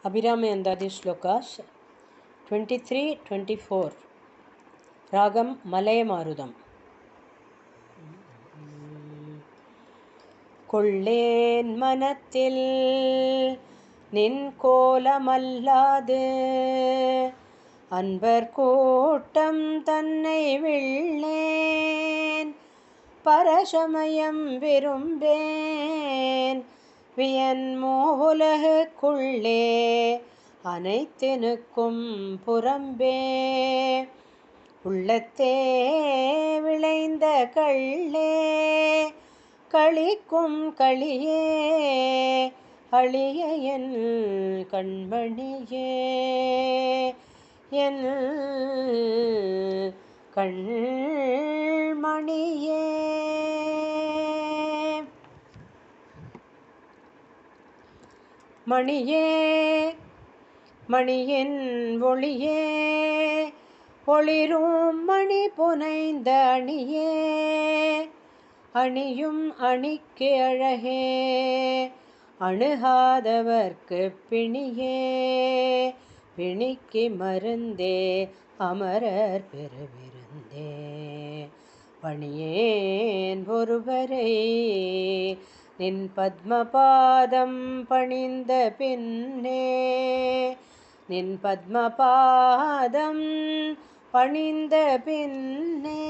Abhirami Andadi Shlokas 23-24 Ragam Malay Marudam கொள்ளேன் மனத்தில் நின் கோலமல்லாது அன்பர் கூட்டம் தன்னை விள்ளேன் பரசமயம் விரும்பேன் வியன் மூவுலகுக்குள்ளே அனைத்தினுக்கும் புறம்பே உள்ளத்தே விளைந்த கள்ளே களிக்கும் களியே அழிய என் கண்மணியே என் கண்மணியே. மணியே மணியின் ஒளியே ஒளிரும் மணி புனைந்த அணியே அணியும் அணிக்கு அழகே அணுகாதவர்க்கு பிணியே பிணிக்கு மருந்தே அமரர் பெருவிருந்தே பணியேன் ஒருவரை நின் பத்மபாதம் பணிந்த பின்னே நின் பத்மபாதம் பணிந்த பின்னே